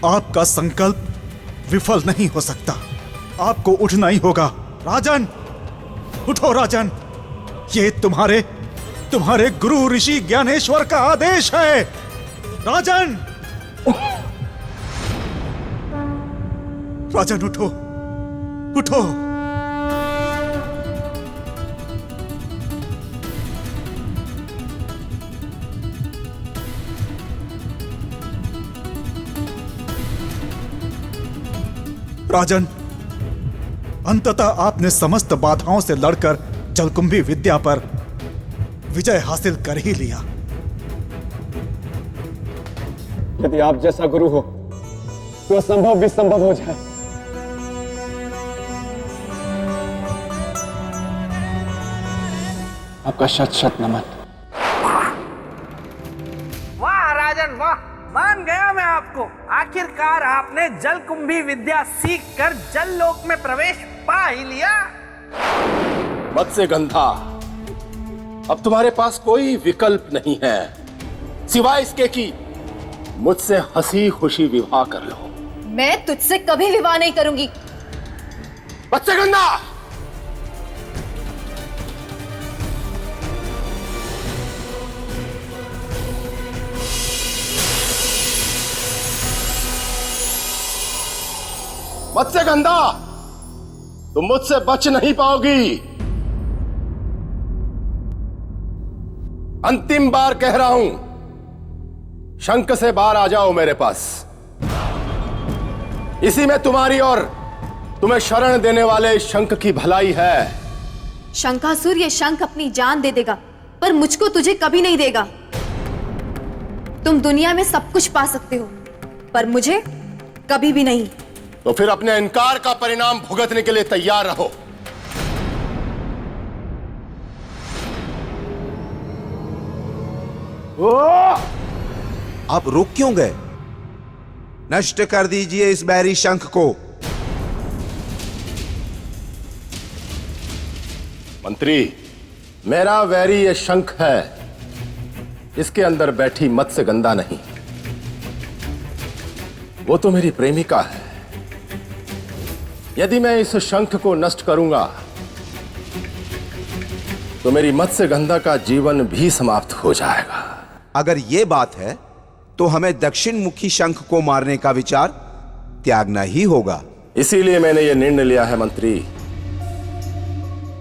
आपका संकल्प विफल नहीं हो सकता। आपको उठना ही होगा। राजन, उठो राजन! ये तुम्हारे गुरु ऋषि ज्ञानेश्वर का आदेश है। राजन! राजन, उठो, उठो! राजन, अंततः आपने समस्त बाधाओं से लड़कर जलकुंभी विद्या पर विजय हासिल कर ही लिया। यदि आप जैसा गुरु हो तो असंभव भी संभव हो जाए। आपका शत शत नमन। वाह राजन वाह, मान गया मैं आपको। आखिरकार आपने जलकुंभी विद्या सीखकर जल लोक में प्रवेश पा ही लिया। मत्स्यगंधा, अब तुम्हारे पास कोई विकल्प नहीं है सिवाय इसके कि मुझसे हंसी खुशी विवाह कर लो। मैं तुझसे कभी विवाह नहीं करूंगी। मत्स्यगंधा! मत्स्यगंधा, तुम मुझसे बच नहीं पाओगी। अंतिम बार कह रहा हूं, शंख से बाहर आ जाओ मेरे पास। इसी में तुम्हारी और तुम्हें शरण देने वाले शंख की भलाई है। शंखासुर ये शंख अपनी जान दे देगा, पर मुझको तुझे कभी नहीं देगा। तुम दुनिया में सब कुछ पा सकते हो, पर मुझे कभी भी नहीं। तो फिर अपने इनकार का परिणाम भुगतने के लिए तैयार रहो। आप रुक क्यों गए? नष्ट कर दीजिए इस बैरी शंख को। मंत्री, मेरा वैरी ये शंख है, इसके अंदर बैठी मत्स्यगंधा नहीं। वो तो मेरी प्रेमिका है। यदि मैं इस शंख को नष्ट करूंगा तो मेरी मत्स्यगंधा का जीवन भी समाप्त हो जाएगा। अगर ये बात है तो हमें दक्षिण मुखी शंख को मारने का विचार त्यागना ही होगा। इसीलिए मैंने यह निर्णय लिया है मंत्री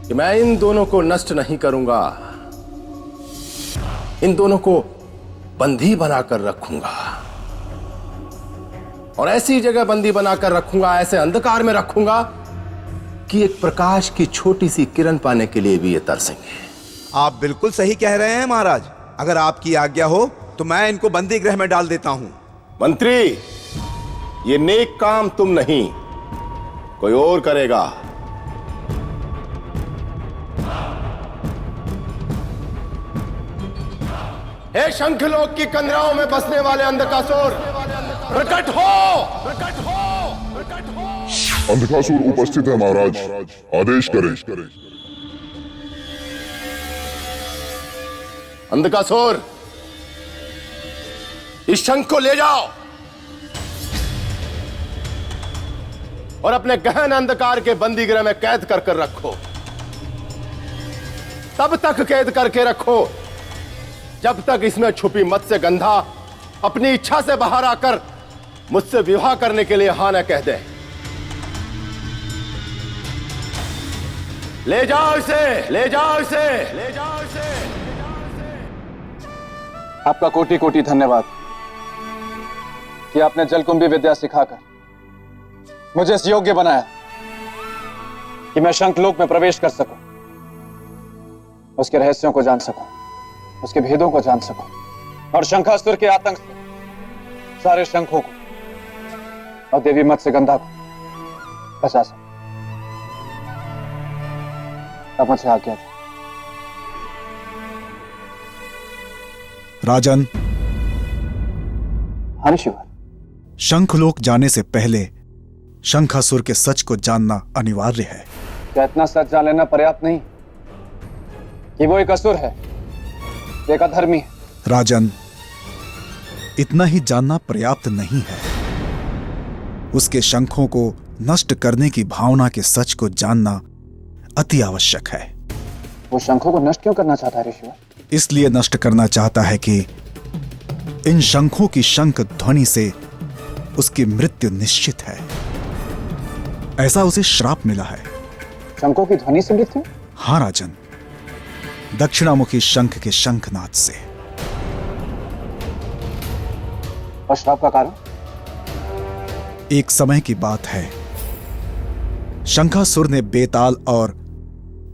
कि मैं इन दोनों को नष्ट नहीं करूंगा, इन दोनों को बंदी बनाकर रखूंगा और ऐसी जगह बंदी बनाकर रखूंगा, ऐसे अंधकार में रखूंगा कि एक प्रकाश की छोटी सी किरण पाने के लिए भी ये तरसेंगे। आप बिल्कुल सही कह रहे हैं महाराज। अगर आपकी आज्ञा हो तो मैं इनको बंदी गृह में डाल देता हूं। मंत्री, ये नेक काम तुम नहीं, कोई और करेगा। हे शंखलोक की कंदराओं में बसने वाले अंधकासुर, प्रकट हो, प्रकट हो, प्रकट हो। अंधकासुर उपस्थित है महाराज, आदेश करें। अंधकासुर, इस शंख को ले जाओ और अपने गहन अंधकार के बंदीगृह में कैद कर रखो। तब तक कैद करके रखो जब तक इसमें छुपी मत्स्य गंधा अपनी इच्छा से बाहर आकर मुझसे विवाह करने के लिए हां न कह दे। ले जाओ इसे, ले जाओ इसे, ले जाओ इसे। आपका कोटि कोटि धन्यवाद कि आपने जलकुंभी विद्या सिखाकर मुझे इस योग्य बनाया कि मैं शंखलोक में प्रवेश कर सकूं, उसके रहस्यों को जान सकूं, उसके भेदों को जान सकूं और शंखासुर के आतंक से सारे शंखों को और देवी मत्स्यगंधा को बचा सकूं। अब मुझे आज्ञा दो। राजन, हाँ ऋषिवर। शंखलोक जाने से पहले शंखासुर के सच को जानना अनिवार्य है। क्या इतना सच जान लेना पर्याप्त नहीं कि वो एक असुर है, एक अधर्मी है? राजन, इतना ही जानना पर्याप्त नहीं है। उसके शंखों को नष्ट करने की भावना के सच को जानना अति आवश्यक है। वो शंखों को नष्ट क्यों करना चाहता है ऋषिवर? इसलिए नष्ट करना चाहता है कि इन शंखों की शंख ध्वनि से उसकी मृत्यु निश्चित है। ऐसा उसे श्राप मिला है। शंखों की ध्वनि से मृत्यु? हाँ राजन, दक्षिणामुखी शंख के शंखनाद से। और श्राप का कारण? एक समय की बात है, शंखासुर ने बेताल और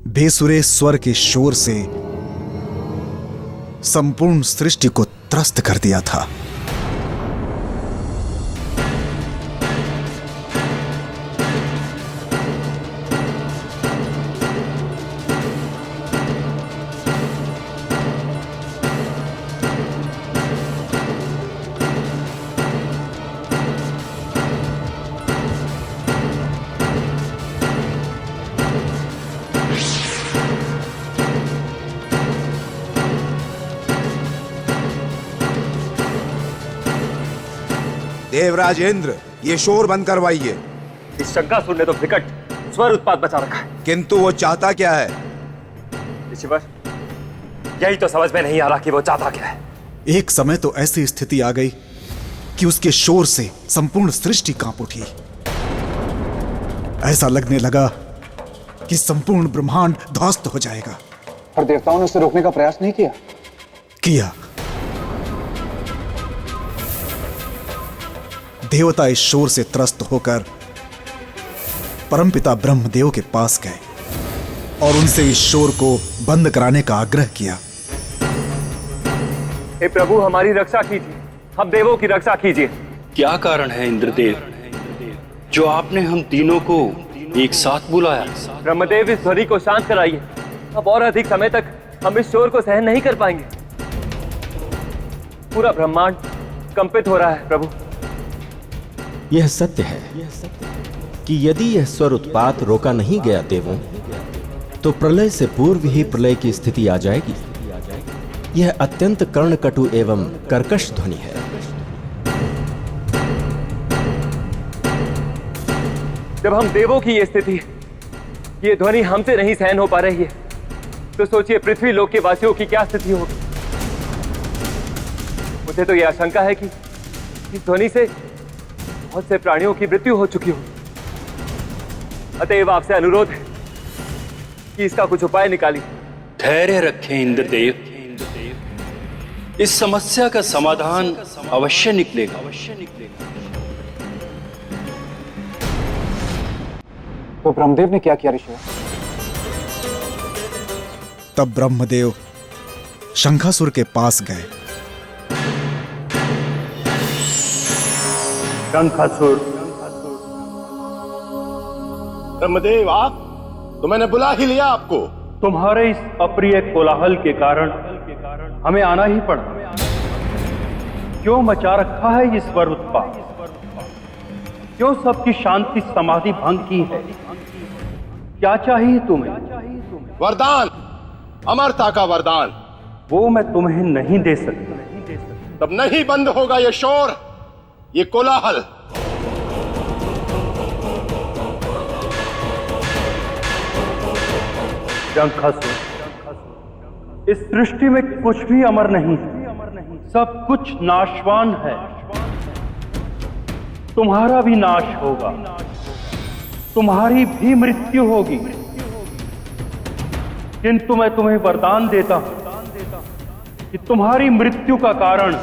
बेसुरे स्वर के शोर से संपूर्ण सृष्टि को त्रस्त कर दिया था। देवराज इंद्र, ये शोर बंद करवाइए। इस शंखासुर ने तो विकट स्वर उत्पात बचा रखा है। किंतु वो चाहता क्या है? ऋषिवर, यही तो समझ में नहीं आ रहा कि वो चाहता क्या है। एक समय तो ऐसी स्थिति आ गई कि उसके शोर से संपूर्ण सृष्टि कांप उठी। ऐसा लगने लगा कि संपूर्ण ब्रह्मांड ध्वस्त हो जाएगा। और देवताओं ने उसे रोकने का प्रयास नहीं किया? किया। देवता इस शोर से त्रस्त होकर परमपिता ब्रह्मदेव के पास गए और उनसे इस शोर को बंद कराने का आग्रह किया। हे प्रभु, हमारी रक्षा कीजिए, हम देवों की रक्षा कीजिए। क्या कारण है इंद्रदेव जो आपने हम तीनों को एक साथ बुलाया? ब्रह्मदेव, इस ध्वनि को शांत कराइए। अब और अधिक समय तक हम इस शोर को सहन नहीं कर पाएंगे। पूरा ब्रह्मांड कंपित हो रहा है प्रभु। यह सत्य है कि यदि यह स्वर उत्पात रोका नहीं गया देवों, तो प्रलय से पूर्व ही प्रलय की स्थिति आ जाएगी। यह अत्यंत कर्णकटु एवं कर्कश ध्वनि है। जब हम देवों की ये स्थिति, ये ध्वनि हमसे नहीं सहन हो पा रही है, तो सोचिए पृथ्वी लोक के वासियों की क्या स्थिति होगी। मुझे तो यह आशंका है कि इस ध्वनि से बहुत से प्राणियों की मृत्यु हो चुकी हो। अतएव आपसे अनुरोध है कि इसका कुछ उपाय निकालिए। धैर्य रखें इंद्रदेव, इस समस्या का समाधान अवश्य निकलेगा। तो ब्रह्मदेव ने क्या किया ऋषि? तब ब्रह्मदेव शंखासुर के पास गए। शंखासुर, ब्रह्मदेव आप? तो मैंने बुला ही लिया आपको। तुम्हारे इस अप्रिय कोलाहल के कारण हमें आना ही पड़ा। क्यों मचा रखा है ये स्वर उत्पात? क्यों सबकी शांति समाधि भंग की है? क्या चाहिए तुम्हें? वरदान, अमरता का वरदान। वो मैं तुम्हें नहीं दे सकता। तब नहीं बंद होगा ये शोर, ये कोलाहल। शंखासुर, इस सृष्टि में कुछ भी अमर नहीं है, सब कुछ नाशवान है। तुम्हारा भी नाश होगा, तुम्हारी भी मृत्यु होगी। किंतु मैं तुम्हें वरदान देता हूं कि तुम्हारी मृत्यु का कारण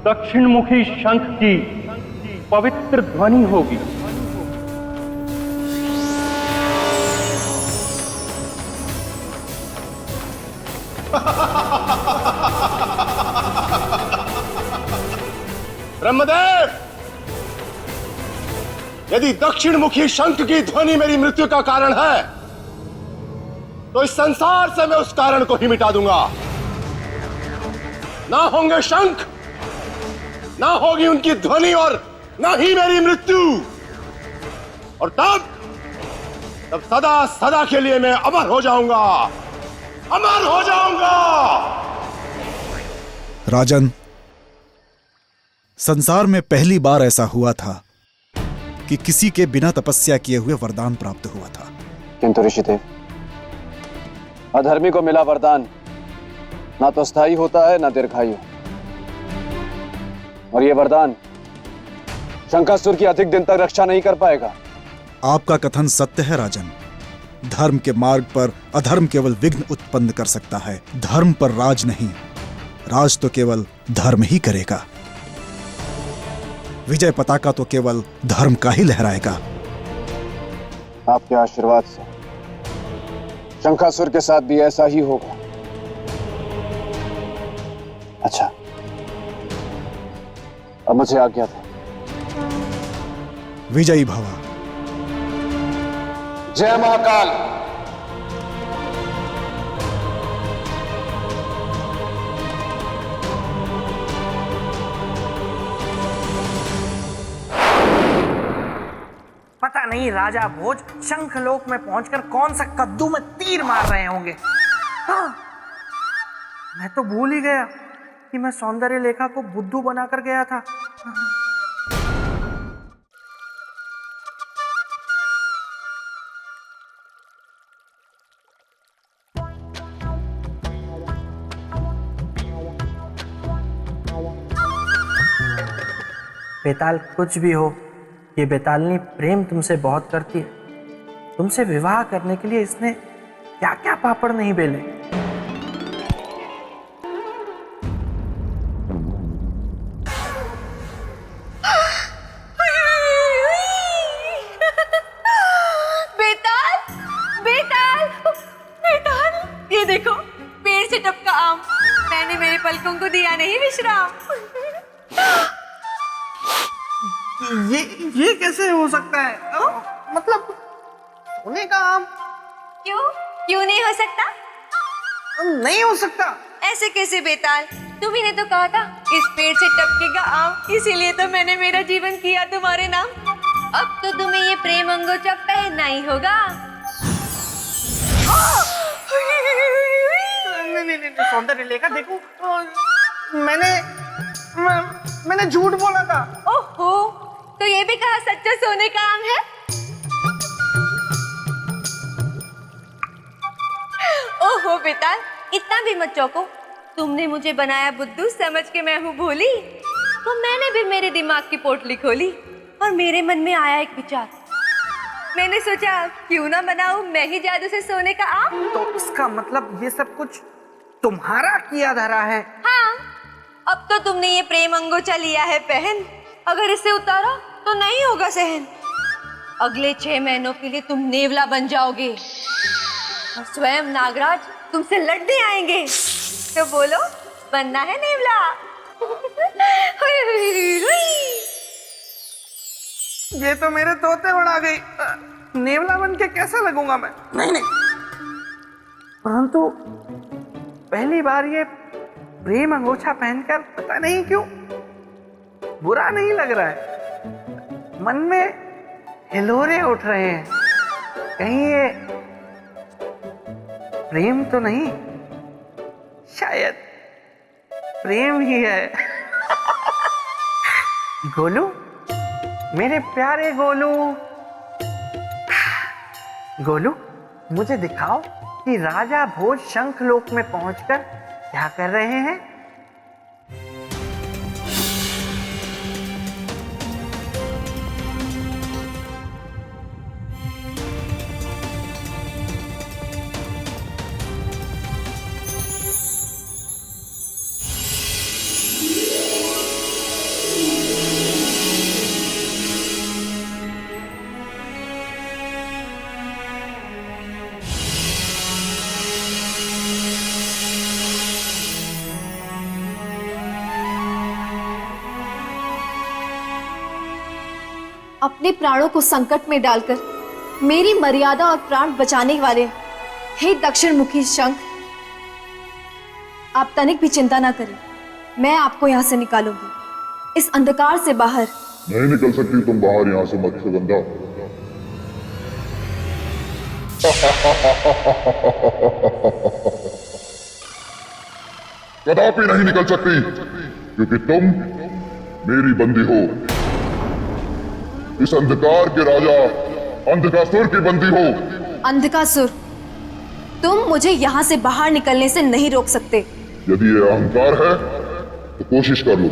दक्षिणमुखी शंख की पवित्र ध्वनि होगी। ब्रह्मदेव, यदि दक्षिणमुखी शंख की ध्वनि मेरी मृत्यु का कारण है, तो इस संसार से मैं उस कारण को ही मिटा दूंगा। ना होंगे शंख, ना होगी उनकी ध्वनि, और ना ही मेरी मृत्यु। और तब सदा सदा के लिए मैं अमर हो जाऊंगा, अमर हो जाऊंगा। राजन, संसार में पहली बार ऐसा हुआ था कि किसी के बिना तपस्या किए हुए वरदान प्राप्त हुआ था। किंतु ऋषिदेव, अधर्मी को मिला वरदान ना तो स्थायी होता है ना दीर्घायु, और यह वरदान शंखासुर की अधिक दिन तक रक्षा नहीं कर पाएगा। आपका कथन सत्य है राजन। धर्म के मार्ग पर अधर्म केवल विघ्न उत्पन्न कर सकता है, धर्म पर राज नहीं। राज तो केवल धर्म ही करेगा। विजय पताका तो केवल धर्म का ही लहराएगा। आपके आशीर्वाद से शंखासुर के साथ भी ऐसा ही होगा। अच्छा, अब मुझे आज्ञा दे। विजयी भव। जय महाकाल। पता नहीं राजा भोज शंखलोक में पहुंचकर कौन सा कद्दू में तीर मार रहे होंगे। हाँ, मैं तो भूल ही गया कि मैं सौंदर्य लेखा को बुद्धू बनाकर गया था। बेताल, कुछ भी हो, ये बेतालनी प्रेम तुमसे बहुत करती है। तुमसे विवाह करने के लिए इसने क्या क्या पापड़ नहीं बेले। बेताल, बेताल, बेताल, ये देखो, पेड़ से टपका आम। मैंने मेरे पलकों को दिया नहीं विश्राम। ये कैसे हो सकता है? मतलब सोने का आम? क्यों नहीं हो सकता? नहीं हो सकता। ऐसे कैसे बेताल? तुम्ही ने तो कहा था इस पेड़ से टपकेगा आम, इसीलिए तो मैंने मेरा जीवन किया तुम्हारे नाम। अब तो तुम्हें ये प्रेम अंगोछा पहनना ही होगा। नहीं, सौंदर्य लेखा देखो, मैंने झूठ बोला था। ओहो, तो ये भी कहा सच्चा सोने का आम है? ओहो बेताल, इतना भी मत चौंको। तुमने मुझे बनाया बुद्धू समझ के मैं हूँ भोली, तो मैंने भी मेरे दिमाग की पोटली खोली और मेरे मन में आया एक विचार। मैंने सोचा क्यों ना बनाऊं मैं ही जादू से सोने का आम। तो इसका मतलब ये सब कुछ तुम्हारा किया धरा है? हाँ, अब तो तुमने ये प्रेम अंगोछा लिया है पहन, अगर इसे उतारा तो नहीं होगा सहन। अगले 6 महीनों के लिए तुम नेवला बन जाओगे और स्वयं नागराज तुमसे लड़ने आएंगे। तो बोलो, बनना है नेवला? ये तो मेरे तोते उड़ा गई। नेवला बन के कैसे लगूंगा मैं? नहीं। परंतु पहली बार ये प्रेम अंगोछा पहनकर पता नहीं क्यों बुरा नहीं लग रहा है। मन में हिलोरे उठ रहे हैं। कहीं ये प्रेम तो नहीं? शायद प्रेम ही है। गोलू, मेरे प्यारे गोलू। गोलू, मुझे दिखाओ कि राजा भोज शंखलोक में पहुंचकर क्या कर रहे हैं। अपने प्राणों को संकट में डालकर मेरी मर्यादा और प्राण बचाने वाले हे दक्षिण मुखी शंख, आप तनिक भी चिंता ना करें, मैं आपको यहाँ से निकालूंगी, इस अंधकार से बाहर। नहीं निकल सकती तुम बाहर यहाँ से, मत्स्यगंधा। कदापि नहीं निकल सकती, क्योंकि तुम मेरी बंदी हो। इस अंधकार के राजा अंधकासुर की बंदी हो। अंधकासुर, तुम मुझे यहाँ से बाहर निकलने से नहीं रोक सकते। यदि ये अहंकार है तो कोशिश कर लो।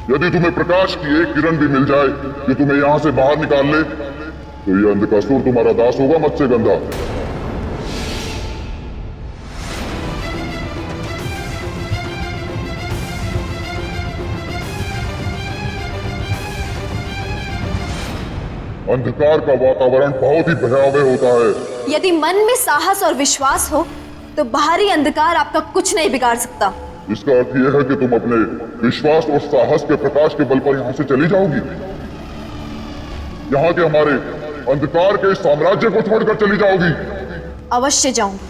यदि तुम्हें प्रकाश की एक किरण भी मिल जाए कि तुम्हें यहाँ से बाहर निकाल ले, तो ये अंधकासुर तुम्हारा दास होगा, मत्स्यगंधा। अंधकार का वातावरण बहुत ही भयावह होता है। यदि मन में साहस और विश्वास हो तो बाहरी अंधकार आपका कुछ नहीं बिगाड़ सकता। इसका अर्थ यह है कि तुम अपने विश्वास और साहस के प्रकाश के बल पर यहाँ से चली जाओगी। यहाँ के हमारे अंधकार के साम्राज्य को छोड़कर चली जाओगी। अवश्य जाऊंगी।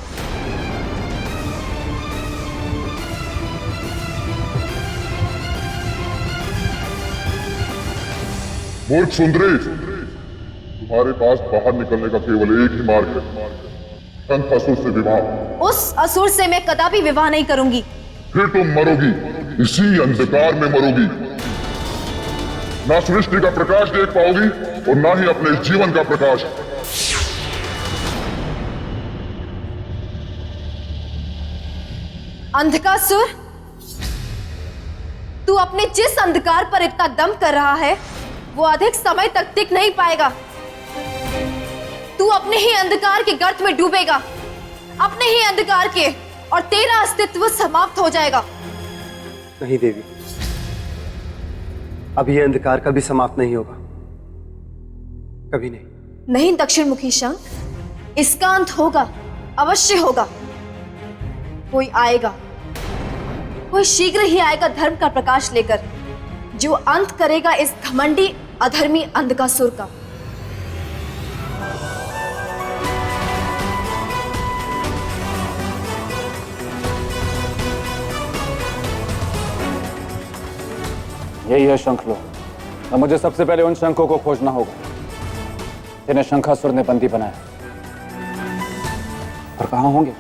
मूर्ख सुंदरी, तुम्हारे पास बाहर निकलने का केवल एक ही मार्ग है, शंखासुर से विवाह। उस असुर से मैं कदापि विवाह नहीं करूंगी। फिर तुम मरोगी, इसी अंधकार में मरोगी। ना सृष्टि का प्रकाश देख पाओगी और ना ही अपने जीवन का प्रकाश। अंधकासुर, तू अपने जिस अंधकार पर इतना दम कर रहा है वो अधिक समय तक टिक नहीं पाएगा। तू अपने ही अंधकार के गर्त में डूबेगा, अपने ही अंधकार के, और तेरा अस्तित्व समाप्त हो जाएगा। नहीं देवी, अब यह अंधकार कभी समाप्त नहीं होगा, कभी नहीं। नहीं दक्षिण मुखी शंख, इसका अंत होगा, अवश्य होगा। कोई आएगा, कोई शीघ्र ही आएगा धर्म का प्रकाश लेकर, जो अंत करेगा इस घमंडी अधर्मी अंधकासुर का। यही है शंखलोक, और मुझे सबसे पहले उन शंखों को खोजना होगा जिन्हें शंखासुर ने बंदी बनाया। और कहाँ होंगे?